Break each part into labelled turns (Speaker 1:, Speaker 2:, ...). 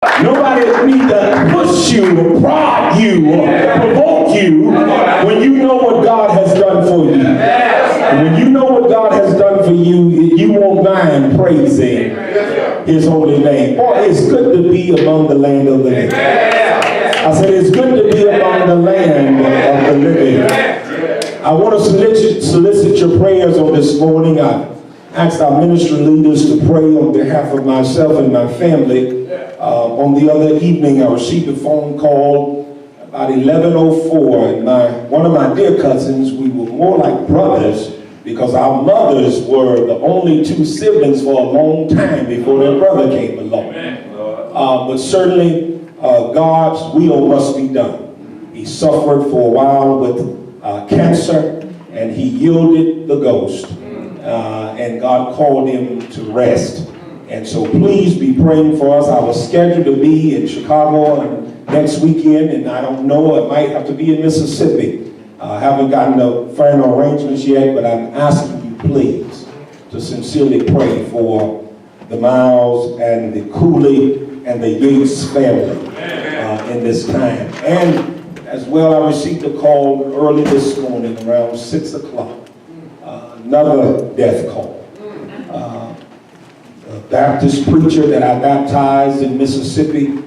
Speaker 1: Nobody need to push you or prod you or provoke you when you know what God has done for you. And when you know what God has done for you, you won't mind praising His holy name. Boy, it's good to be among the land of the living. I said it's good to be among the land of the living. I want to solicit your prayers on this morning. I asked our ministry leaders to pray on behalf of myself and my family. On the other evening, I received a phone call about 11:04, and one of my dear cousins, we were more like brothers because our mothers were the only two siblings for a long time before their brother came along. But certainly, God's will must be done. He suffered for a while with cancer, and he yielded the ghost, and God called him to rest. And so please be praying for us. I was scheduled to be in Chicago next weekend, and I don't know, it might have to be in Mississippi. I haven't gotten the final arrangements yet, but I'm asking you please to sincerely pray for the Myles and the Cooley and the Yates family in this time. And as well, I received a call early this morning around 6 o'clock, another death call. Baptist preacher that I baptized in Mississippi,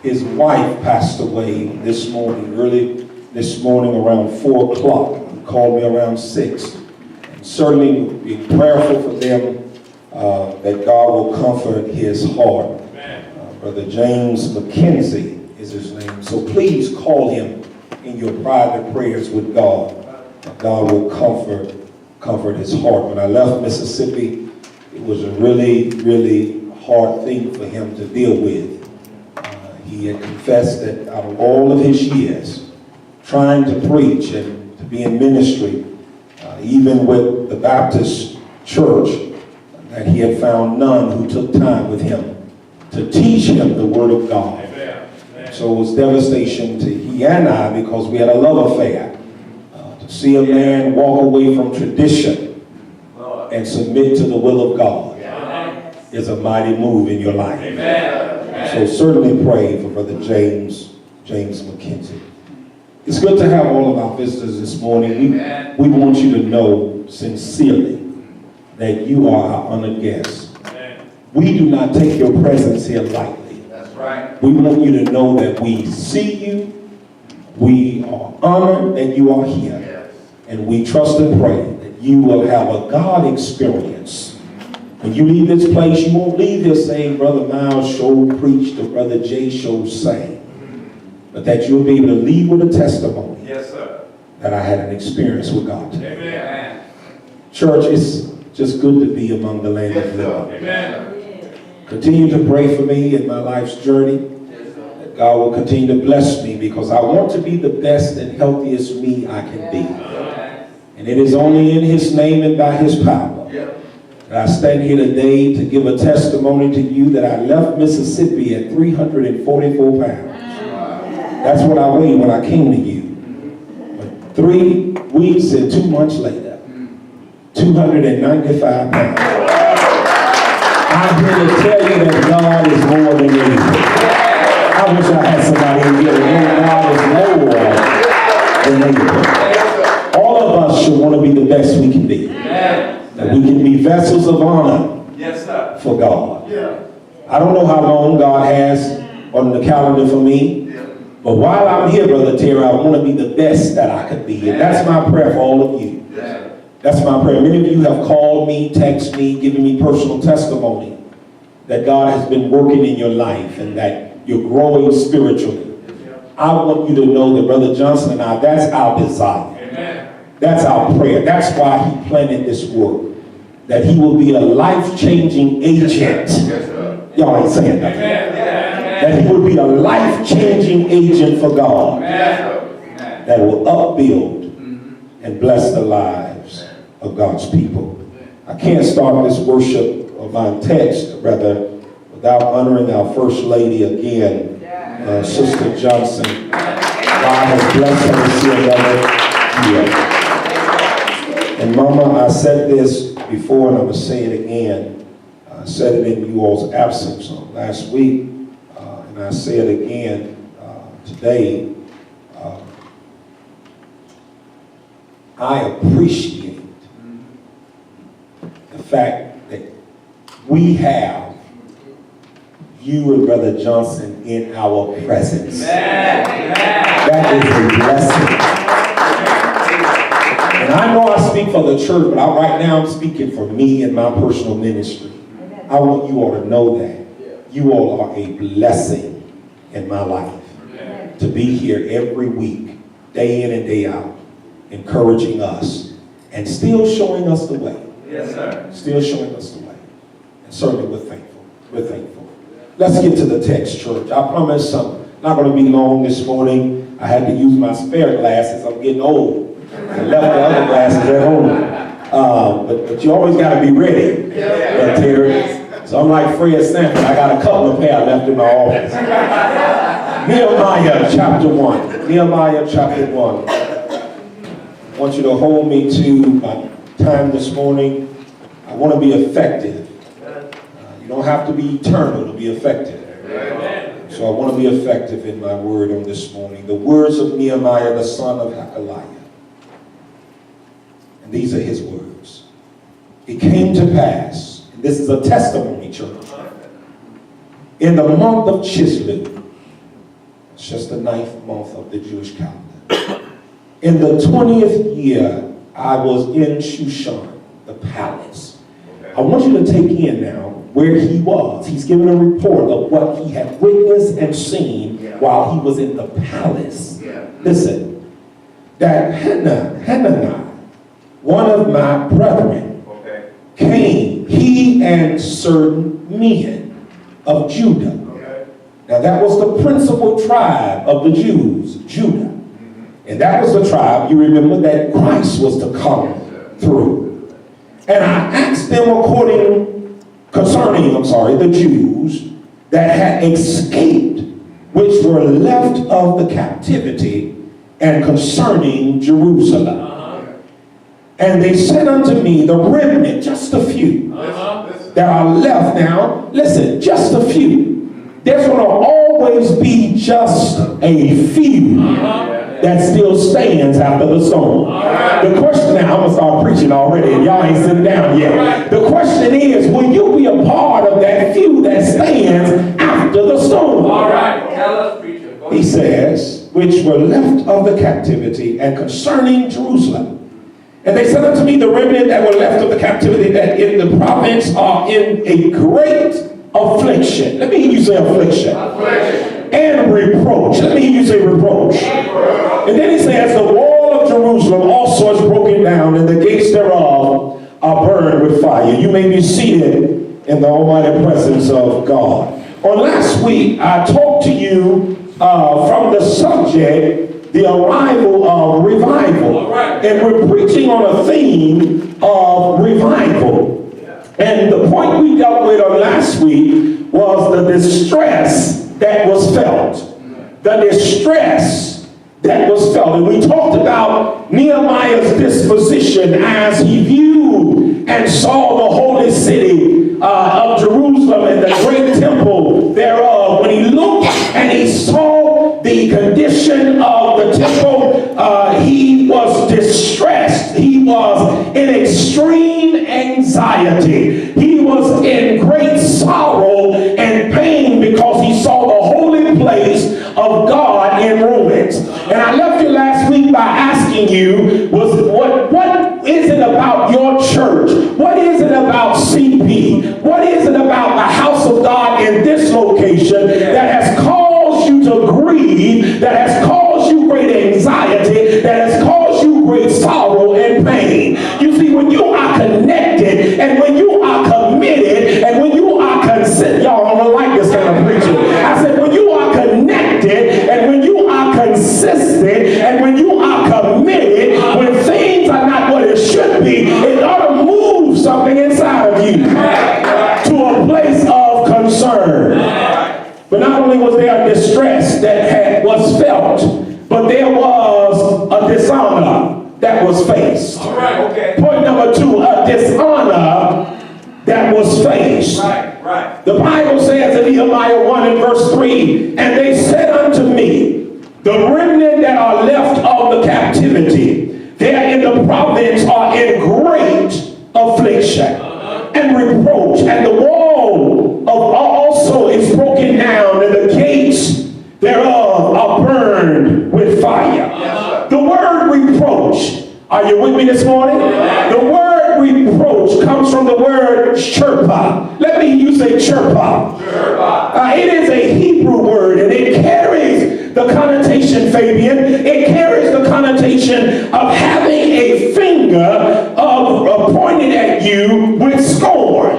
Speaker 1: his wife passed away this morning, early this morning around 4 o'clock. He called me around 6. And certainly be prayerful for them that God will comfort his heart. Brother James McKenzie is his name. So please call him in your private prayers with God. God will comfort his heart. When I left Mississippi, it was a really, really hard thing for him to deal with. He had confessed that out of all of his years trying to preach and to be in ministry, even with the Baptist church, that he had found none who took time with him to teach him the Word of God. So it was devastation to he and I because we had a love affair. To see a man walk away from tradition and submit to the will of God is a mighty move in your life. So certainly pray for Brother James McKenzie. It's good to have all of our visitors this morning. We want you to know sincerely that you are our honored guests. We do not take your presence here lightly. That's right. We want you to know that we see you, we are honored that you are here, and we trust and pray you will have a God experience. When you leave this place, you won't leave here saying, Brother Myles showed preached or Brother Jay showed sang. But that you'll be able to leave with a testimony. Yes, sir. That I had an experience with God today. Amen. Church, it's just good to be among the land of the living. Amen. Continue to pray for me in my life's journey. That God will continue to bless me because I want to be the best and healthiest me I can be. And it is only in his name and by his power that I stand here today to give a testimony to you that I left Mississippi at 344 pounds. That's what I weighed when I came to you. But 3 weeks and 2 months later, 295 pounds. I'm here to tell you that God is more than anything. I wish I had somebody in here that knows God is more than anything. All of us should want to be the best we can be. That we can be vessels of honor for God. I don't know how long God has on the calendar for me, but while I'm here, Brother Terry, I want to be the best that I could be. And that's my prayer for all of you. That's my prayer. Many of you have called me, texted me, given me personal testimony that God has been working in your life and that you're growing spiritually. I want you to know that Brother Johnson and I, that's our desire. That's our prayer. That's why he planted this work. That he will be a life-changing agent. Y'all ain't saying nothing. That he will be a life-changing agent for God. That will upbuild and bless the lives of God's people. I can't start this worship of my text, rather, without honoring our First Lady again, Sister Johnson. God has blessed her to see another year. And Mama, I said this before and I'm going to say it again. I said it in you all's absence last week. and I say it again today, I appreciate the fact that we have you and Brother Johnson in our presence. That is a blessing. And I know I speak for the church, but right now I'm speaking for me and my personal ministry. I want you all to know that. You all are a blessing in my life. To be here every week, day in and day out, encouraging us, and still showing us the way.
Speaker 2: Yes, sir.
Speaker 1: Still showing us the way. And certainly we're thankful. We're thankful. Let's get to the text, church. I promise I'm not going to be long this morning. I had to use my spare glasses. I'm getting old. I left the other glasses at home. But you always got to be ready, Terry. So I'm like Fred Sanford. I got a couple of pair left in my office. Nehemiah chapter 1. Nehemiah chapter 1. I want you to hold me to my time this morning. I want to be effective. You don't have to be eternal to be effective. So I want to be effective in my word on this morning. The words of Nehemiah, the son of Hakaliah. And these are his words. It came to pass, and this is a testimony, church, in the month of Chislev, it's just the 9th month of the Jewish calendar. In the 20th year, I was in Shushan, the palace. I want you to take in now where he was. He's giving a report of what he had witnessed and seen while he was in the palace. Listen, that Hananiah, one of my brethren, came, he and certain men of Judah. Now that was the principal tribe of the Jews, Judah. And that was the tribe, you remember, that Christ was to come through. And I asked them concerning the Jews that had escaped, which were left of the captivity, and concerning Jerusalem. And they said unto me, the remnant, just a few, that are left now, listen, just a few. There's going to always be just a few that still stands after the storm. The question now, I'm going to start preaching already, and y'all ain't sitting down yet. The question is, will you be a part of that few that stands after the storm?
Speaker 2: All right, tell us, preacher.
Speaker 1: He says, which were left of the captivity, and concerning Jerusalem. And they said unto me, the remnant that were left of the captivity, that in the province are in a great affliction. Let me hear you say affliction. And reproach. Let me hear you say reproach. And then he says, the wall of Jerusalem also is broken down, and the gates thereof are burned with fire. You may be seated in the almighty presence of God. On last week, I talked to you from the subject, the arrival of revival. And we're preaching on a theme of revival. And the point we dealt with on last week was the distress that was felt. The distress that was felt. And we talked about Nehemiah's disposition as he viewed and saw the holy city of Jerusalem and the great temple thereof. When he looked and he saw the condition of the temple, he was distressed. He was in extreme anxiety. He was in great sorrow and pain because he saw the holy place of God in ruins. And I left you last week by asking you, what is it about your church? What is it about CP? What is it about the house of God in this location that has caused you to grieve, that has caused you great anxiety, that has caused you great sorrow and pain? You see, when you are connected and when you are committed and when you are consistent, y'all don't like this kind of preaching. I said, when you are connected and when you are consistent and when you are committed, when things are not what it should be, it ought to move something inside of you to a place of concern. But not only was there a distress that was felt, but there was a dishonor that was faced. Point number 2, a dishonor that was faced. The Bible says in Nehemiah 1 and verse 3, and they said unto me, the remnant that are left of the captivity, there in the province are in great affliction and reproach, and the wall of also is broken down, and the gates thereof are burned with fire. The word reproach, are you with me this morning? The word reproach comes from the word chirpa. Let me use a chirpa. It is a Hebrew word, and it carries the connotation, Fabian, it carries the connotation of having a finger pointed at you with scorn.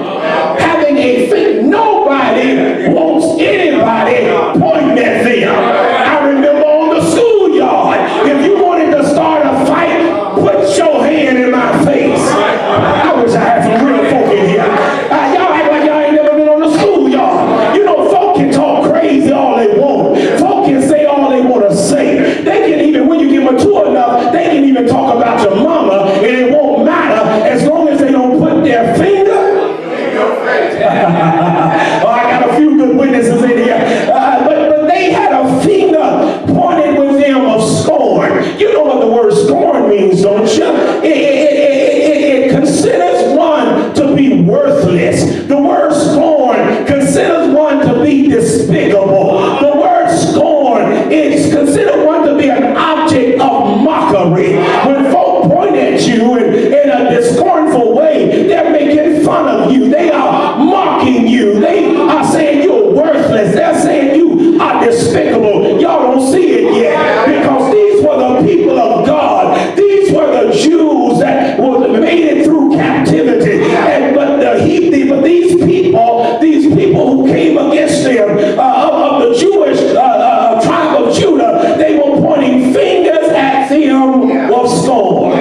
Speaker 1: Having a finger. Nobody wants anybody pointing at them. I remember on the schoolyard, if you wanted to start a fight, put your hand in my face. I wish I had some real folk in here. Y'all act like y'all ain't never been on the schoolyard. You know, folk can talk crazy all they want. Folk can say all they want to say. They can even, when you get mature enough, they can even talk about your mama, and it won't matter as long as they don't put their finger. Oh, I got a few good witnesses in here. But they had a finger pointed with them of scorn. You know what the word scorn means, don't you? It considers one to be worthless. The word scorn considers one to be despicable. The word scorn is considered one to be an object of mockery. When folk point at you in a scornful way, they're making fun of you. They are mocking you. They are saying you're worthless. They're saying you are despicable. Y'all don't see it yet, because these were the people of God. These were the Jews that made it through captivity. But these people who came against them of the Jewish tribe of Judah, they were pointing fingers at them of scorn.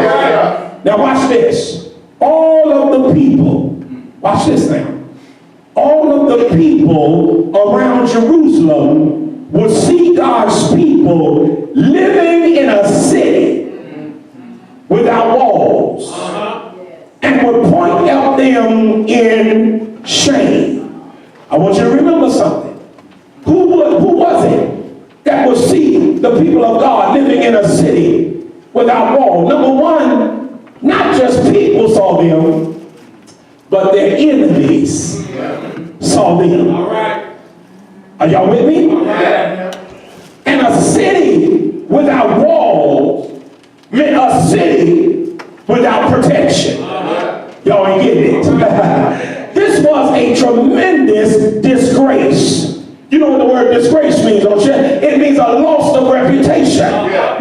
Speaker 1: Now watch this. All of the people, watch this now. All of the people around Jerusalem would see God's people living in a city without walls, and would point at them in shame. I want you to remember something. Who was it that would see the people of God living in a city without walls? Number one, not just people saw them, but their enemies saw them.
Speaker 2: All right.
Speaker 1: Are y'all with me?
Speaker 2: All right.
Speaker 1: And a city without walls meant a city without protection. Y'all ain't getting it. This was a tremendous disgrace. You know what the word disgrace means, don't you? It means a loss of reputation.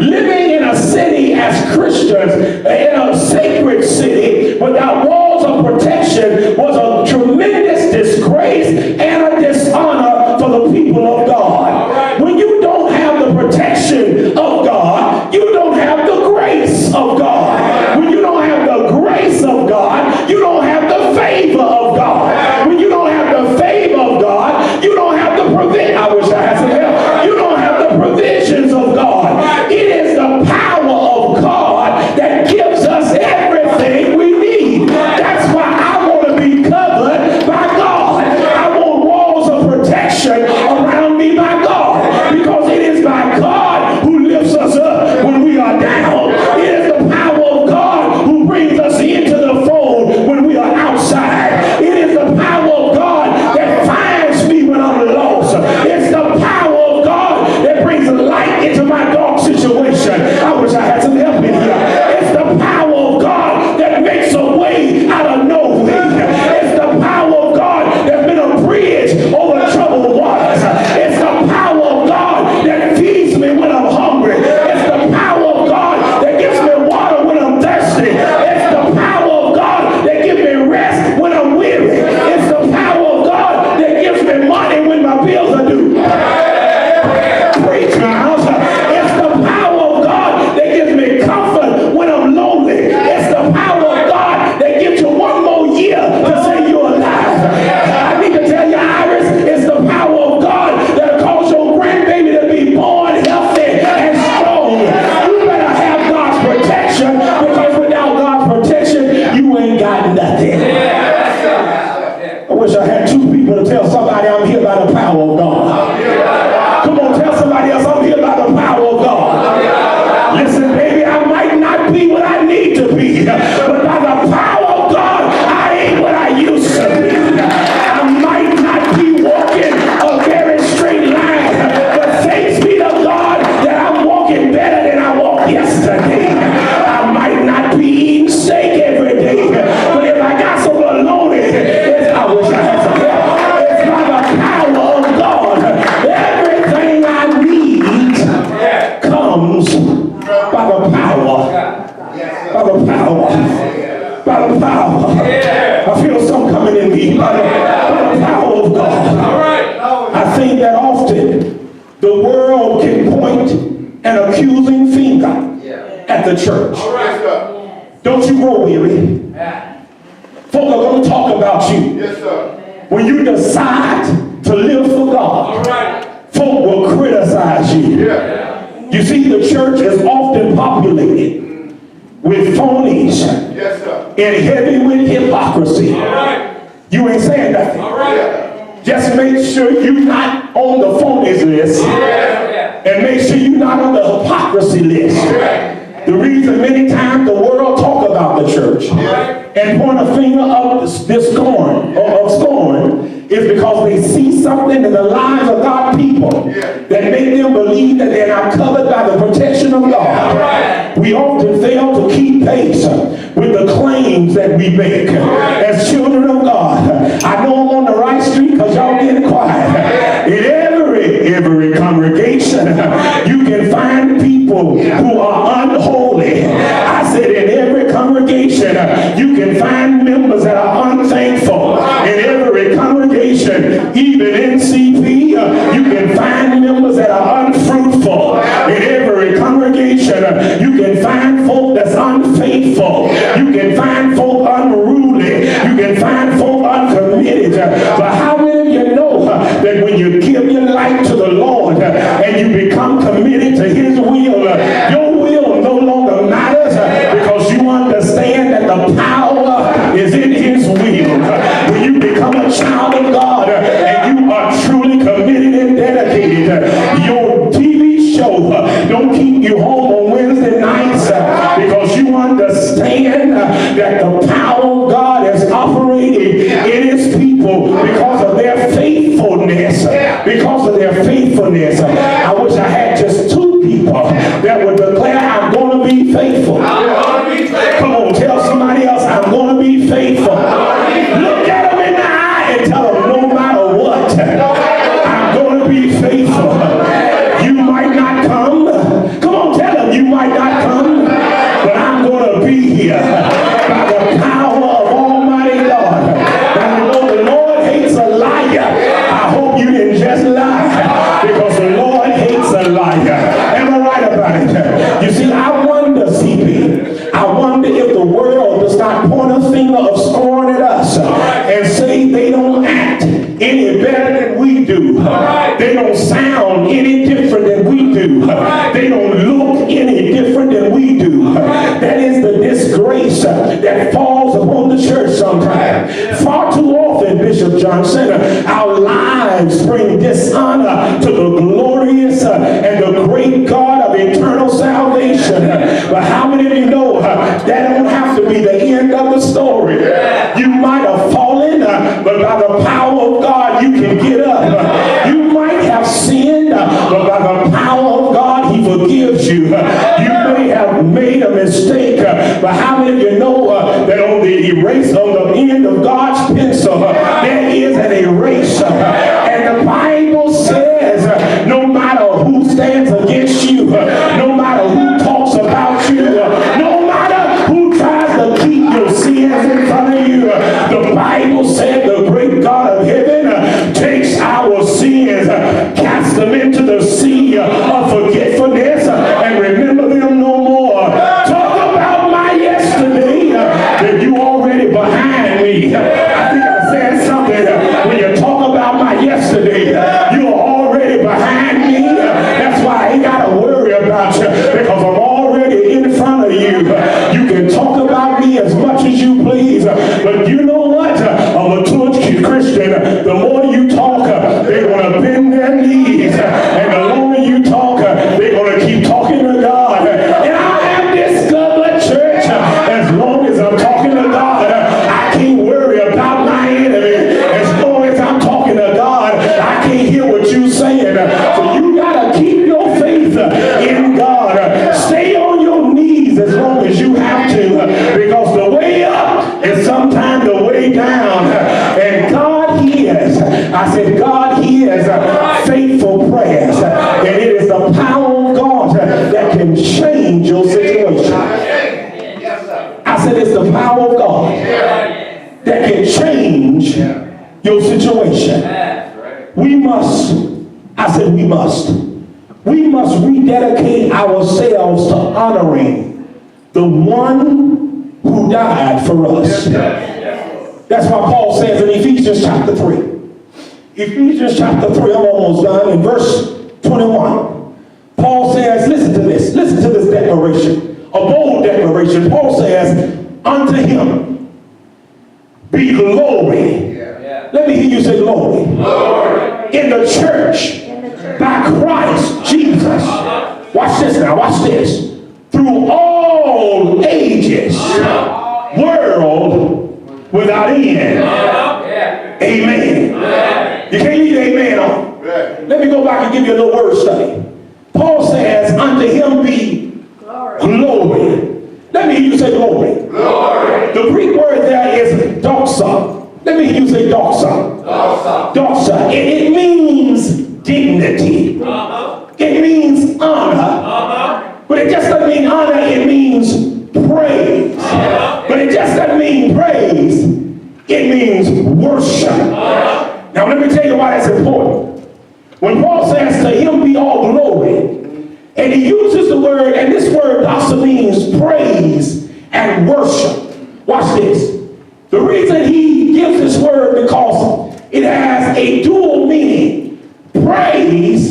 Speaker 1: Living in a city as Christians, in a sacred city without walls of protection, was a tremendous disgrace and a dishonor for the people of God. When you don't have the protection of God, you don't have the grace of God. When you don't have the grace of God, you don't have the favor of God. When you don't have the favor of God, you don't have the provision. I wish I had some help. You don't have the provisions of God. It is the power of God that gives us everything we need. That's why I want to be covered by God. I want walls of protection around me by God, because it is by God me by the power of God.
Speaker 2: All right.
Speaker 1: I think that often the world can point an accusing finger at the church.
Speaker 2: All right.
Speaker 1: Don't you grow weary. Folk are going to talk about you.
Speaker 3: Yes, sir.
Speaker 1: When you decide to live for
Speaker 2: All
Speaker 1: God,
Speaker 2: right.
Speaker 1: folk will criticize you.
Speaker 3: Yeah.
Speaker 1: You see, the church is often populated with phonies
Speaker 3: Yes, sir.
Speaker 1: and heavy with hypocrisy.
Speaker 2: All right.
Speaker 1: You ain't saying nothing.
Speaker 2: All right.
Speaker 1: Just make sure you're not on the phonies list,
Speaker 2: Yeah.
Speaker 1: and make sure you're not on the hypocrisy list. The reason many times the world talk about the church and point a finger of scorn is because they see something in the lives of God's people that make them believe that they're not covered by the protection of God. We often fail to keep pace with the claims that we make as children of God. I know I'm on the right street because y'all getting quiet. In every congregation, you can find people who are unholy. I said in every congregation, you can find members that are unthankful. In every congregation, even in CP, you can find members that are unfruitful. In every congregation, you can find folk that's unfaithful. You can find folk unruly. You can find folk uncommitted. But how many of you know that when you give your life to the Lord and you become committed to His will, your will no longer matters because you understand that the power is in His will. When you become a child of God and you are truly committed and dedicated, your TV show don't keep you home on Wednesday nights because you understand that the power of God is operating in His people because of their faithfulness. Because of their faithfulness. I wish I had just two people that would declare, I'm going to be faithful. Come on, tell somebody else, I'm going to be faithful. Look at them in the eye and tell them, no matter what, I'm going to be faithful. You might not come. Come on, tell them you might not come, but I'm going to be here by the power of Almighty God. And you know the Lord hates a liar. I hope you didn't just lie, because the Lord hates a liar. Am I right about it? You see, I wonder, CP, I wonder if the world does not point a finger of scorn at us and say they don't act any better than we do. They don't sound any different than we do. They don't look any different than we do. That is the disgrace that falls upon the church sometimes. Far too often, Bishop Johnson, our lives bring dishonor to the glorious and the great God of eternal salvation. But how many of you know that don't have to be the end of the story? You might have fallen, but by the power of God, you can get up. You might have sinned, but by the power of God, He forgives you. You may have made a mistake, but how many of you know that on the erase, on the end of God's pencil, there is an eraser. And the Bible says, no matter who stands against you, no matter who talks about you, no matter who tries to keep your sins in front of you, the Bible said the great God of heaven takes our sins, casts them into the sea of forgetfulness, and remember them no more. Talk about my yesterday that you already behind. we must rededicate ourselves to honoring the one who died for us. That's why Paul says in Ephesians chapter 3. Ephesians chapter 3, I'm almost done, in verse 21. Paul says, listen to this declaration, a bold declaration. Paul says, unto him be glory. Let me hear you say glory. In the church by Christ Jesus. Watch this now, watch this. Through all ages, world without end. Amen. You can't leave amen on. Let me go back and give you a little word study. Paul says, unto him be glory. Let me hear you say glory. The Greek word there is doxa. Let me hear you say doxa. Doxa. It means dignity. It means honor. But it just doesn't mean honor, it means praise. But it just doesn't mean praise, it means worship. Now let me tell you why that's important. When Paul says to him be all glory, and he uses the word, and this word also means praise and worship. Watch this. The reason he gives this word because it has a dual meaning. Praise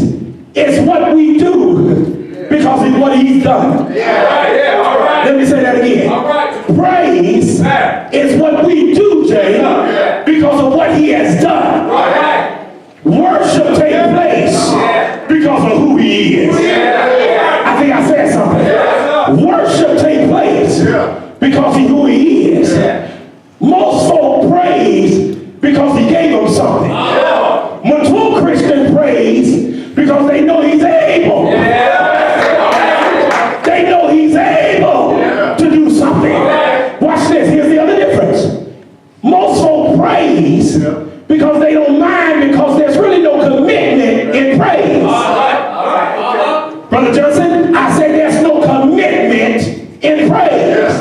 Speaker 1: is what we do because of what he's done. Let me say that again. Praise is what we do, Jay, because of what he has done. Worship takes place because of who he is. I think I said something. Worship takes place because of who he is. Most folk praise because he gave them something. Mature Christians praise because they know he's able. They know he's able to do something. Watch this. Here's the other difference. Most folk praise because they don't mind, because there's really no commitment in praise. Brother Johnson, I said there's no commitment in praise.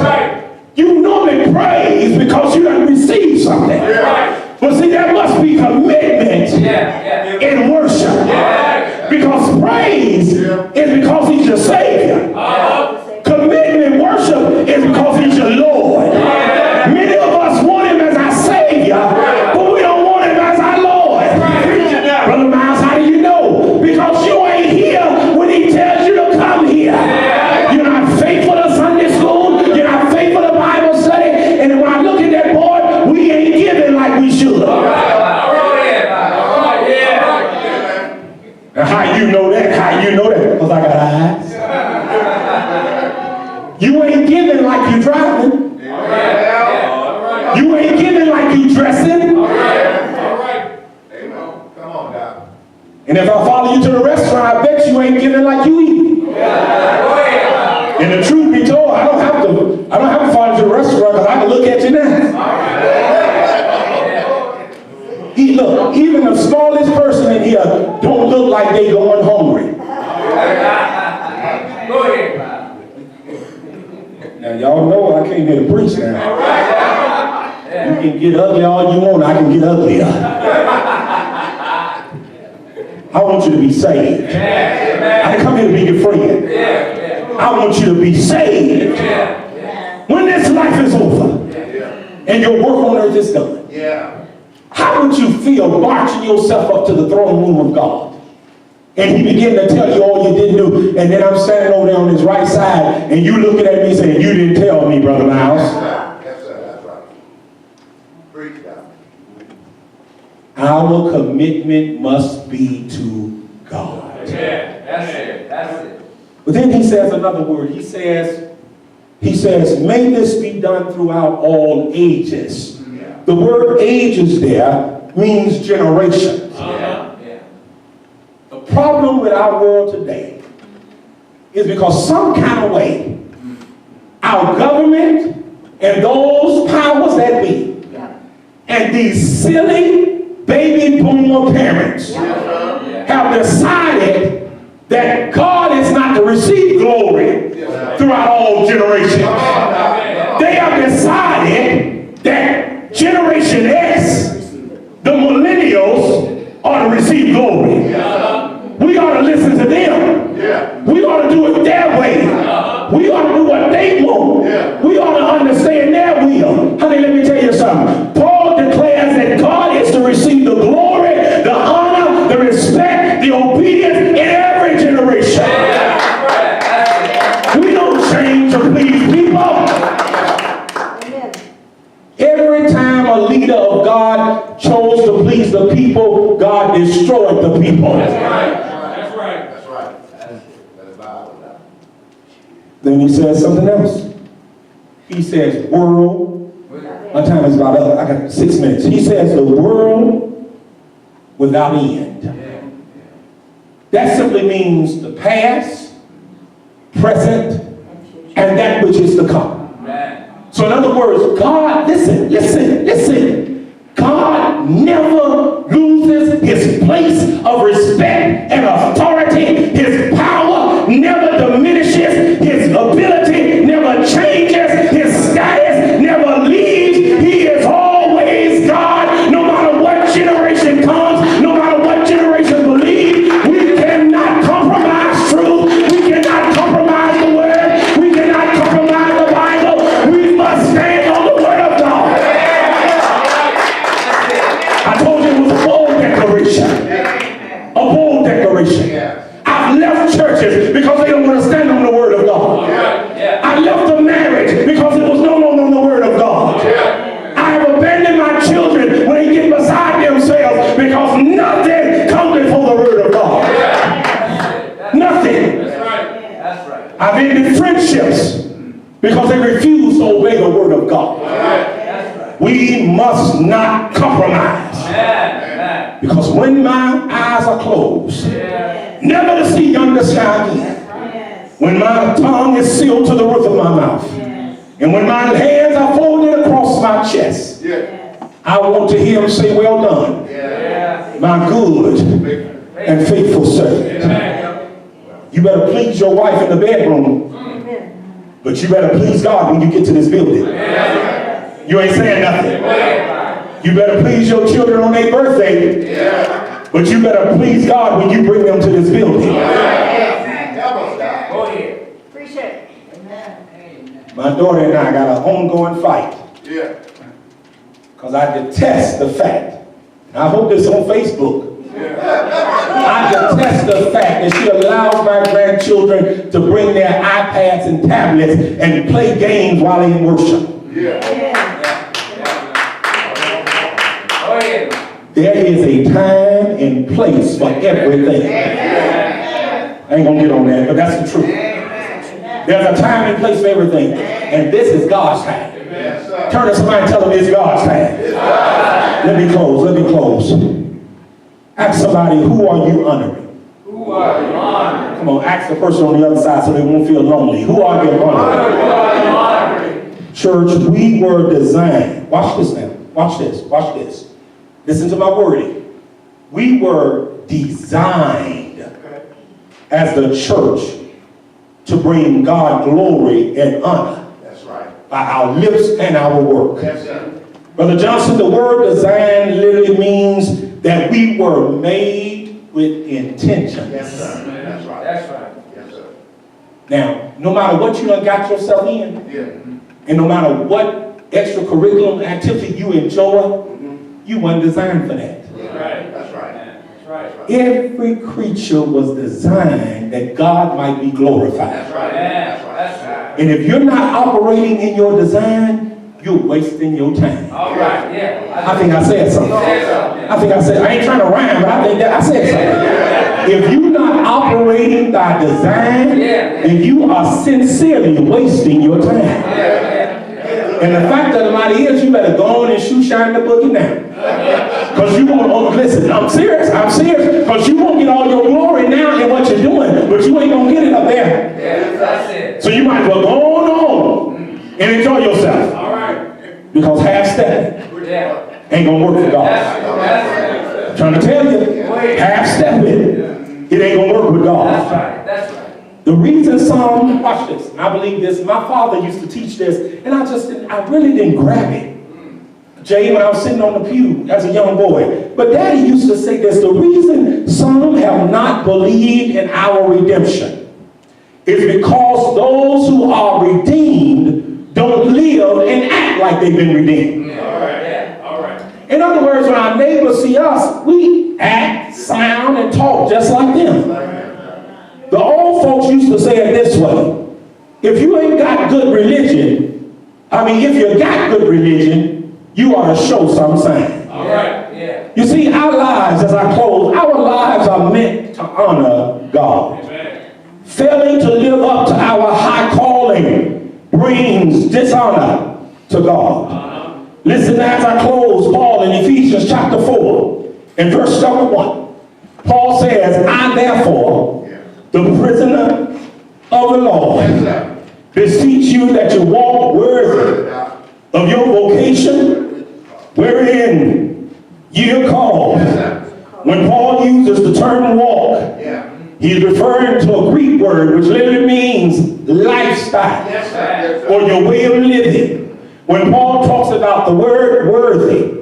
Speaker 1: You normally praise because you have received something. But see, there must be commitment in worship. Because praise is because he's your Savior. Commitment in worship is because he's your Lord. Many of us want him as our Savior, but we don't want him as our Lord. Brother Myles, how do you know? Because you ain't here when he tells you to come here. You're not faithful to Sunday school. You're not faithful to Bible study. And when I look at that board, we ain't giving like we should. Now, how you know that? How you know that? Because I got eyes. You ain't giving like you driving. You ain't giving like you dressing. And if I follow you to the restaurant, I bet you ain't giving like you eat. And the truth be told, I don't have to follow you to the restaurant because I can look at you now. Look, even the smallest person in here don't look like they going hungry. Now y'all know I came here to preach now. You can get ugly all you want, I can get uglier. I want you to be saved. I didn't come here to be your friend. I want you to be saved. When this life is over and your work on earth is done, how would you feel marching yourself up to the throne room of God? And he began to tell you all you didn't do, and then I'm standing over there on his right side, and you looking at me saying, you didn't tell me, Brother Myles.
Speaker 3: Yes, sir, that's right. Preach that.
Speaker 1: Our commitment must be to God.
Speaker 2: That's it.
Speaker 1: But then he says another word. He says, may this be done throughout all ages. The word ages there means generations. The problem with our world today is because some kind of way our government and those powers that be and these silly baby boomer parents have decided that God is not to receive glory throughout all generations. They have decided that Generation X, the millennials, are to receive glory. We ought praise the people, God destroyed the people.
Speaker 2: That's right. That's right.
Speaker 3: That's right. That's Bible.
Speaker 1: Then he says something else. He says, world. My time is about up. I got 6 minutes. He says, the world without end. That simply means the past, present, and that which is to come. So in other words, God, listen. God never loses his place of respect and authority. His power never diminishes. His ability never changes. His status never leaves. He is always God, no matter what generation comes, no matter what generation believes. We cannot compromise truth. We cannot compromise the word. We cannot compromise the Bible. We must stand on the word of God. I told you it was a bold declaration. A bold declaration. I've left churches because they don't want to stand on the word of God. I left a marriage because it was no longer on the word of God. I have abandoned my children when they get beside themselves because nothing comes before the word of God. Nothing.
Speaker 2: That's right.
Speaker 1: I've ended friendships because they refuse to obey the word of God.
Speaker 2: That's right.
Speaker 1: We must not compromise. Because when my eyes are closed, never to see yonder sky again. When my tongue is sealed to the roof of my mouth. And when my hands are folded across my chest, I want to hear him say, well done, my good and faithful servant. You better please your wife in the bedroom, but you better please God when you get to this building. You ain't saying nothing. You better please your children on their birthday, but you better please God when you bring them to this building.
Speaker 2: Go ahead.
Speaker 4: Appreciate it. Amen.
Speaker 1: My daughter and I got an ongoing fight. Because I detest the fact, and I hope this on Facebook, I detest the fact that she allows my grandchildren to bring their iPads and tablets and play games while they in worship. There is a time and place for everything. I ain't gonna get on that, but that's the truth. There's a time and place for everything. And this is God's time. Turn to somebody and tell them it's God's time. Let me close. Ask somebody, who are you honoring?
Speaker 2: Who are you honoring?
Speaker 1: Come on, ask the person on the other side so they won't feel lonely. Who are you honoring? Church, we were designed. Watch this now. Watch this. Listen to my wording. We were designed as the church to bring God glory and honor.
Speaker 3: That's right.
Speaker 1: By our lips and our work.
Speaker 3: Yes, sir.
Speaker 1: Brother Johnson, the word design literally means that we were made with intentions.
Speaker 3: Yes, sir. That's right.
Speaker 2: That's right.
Speaker 3: Yes, sir.
Speaker 1: Now, no matter what you done got yourself in, and no matter what extracurricular activity you enjoy, you weren't designed for that.
Speaker 2: Right.
Speaker 3: That's right.
Speaker 2: That's right.
Speaker 1: Every creature was designed that God might be glorified.
Speaker 3: That's right. That's right. That's right.
Speaker 1: And if you're not operating in your design, you're wasting your time.
Speaker 2: All right. Yeah.
Speaker 1: I think I said something. I ain't trying to rhyme, but I think that I said something. If you're not operating by design, then you are sincerely wasting your time. And the fact of the matter is, you better go on and shoe shine the boogie now. Because you won't, listen, I'm serious, because you won't get all your glory now in what you're doing, but you ain't going to get it up there.
Speaker 2: Yeah, that's it.
Speaker 1: So you might as well go on and enjoy yourself.
Speaker 2: All right.
Speaker 1: Because half-stepping ain't going to work for God.
Speaker 2: That's
Speaker 1: I'm trying to tell you, half-stepping, it ain't going to work with God.
Speaker 2: That's right. That's right.
Speaker 1: The reason some, watch this, and I believe this, my father used to teach this, and I really didn't grab it. Jay, when I was sitting on the pew as a young boy. But Daddy used to say this, the reason some have not believed in our redemption is because those who are redeemed don't live and act like they've been redeemed.
Speaker 2: All right. Yeah. All right.
Speaker 1: In other words, when our neighbors see us, we act, sound, and talk just like them. The old folks used to say it this way. If you ain't got good religion, if you got good religion, you ought to show some sign.
Speaker 2: All right. Yeah.
Speaker 1: You see, our lives, as I close, our lives are meant to honor God. Failing to live up to our high calling brings dishonor to God. Listen as I close, Paul in Ephesians chapter 4 and verse number 1. Paul says, I therefore, the prisoner of the Lord, beseech you that you walk worthy of your vocation, wherein ye are called. When Paul uses the term walk, he's referring to a Greek word which literally means lifestyle or your way of living. When Paul talks about the word worthy,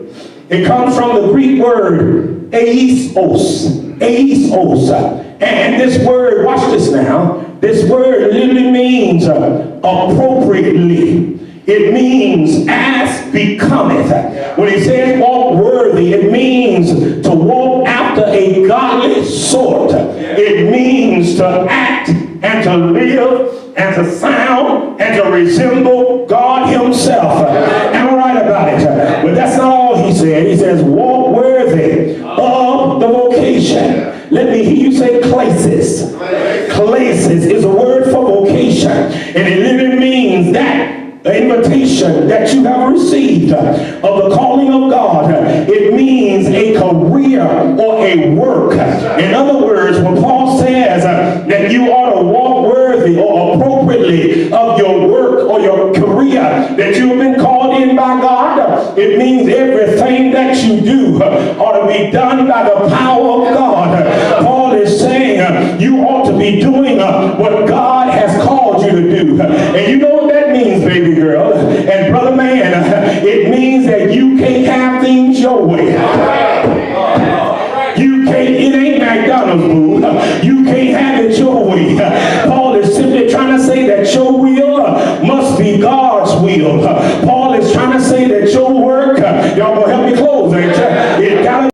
Speaker 1: it comes from the Greek word eisos. And this word, watch this now, this word literally means appropriately. It means as becometh. When he says walk worthy, it means to walk after a godly sort. It means to act and to live and to sound and to resemble God himself. Am I right about it? But that's not all he said. He says walk worthy of the vocation. Let me hear you say places. Places is a word for vocation. And it literally means that the invitation that you have received of the calling of God. It means a career or a work. In other words, when Paul says that you ought to walk worthy or appropriately of your work or your career that you've been called in by God, it means everything that you do ought to be done by the power of God. Paul is saying you ought to be doing what God has called you to do. And you know what that means, baby girl and brother man. It means that you can't have things your way. You can't, it ain't McDonald's, boo. You can't have it your way. Paul is simply trying to say that your will must be God's will. Paul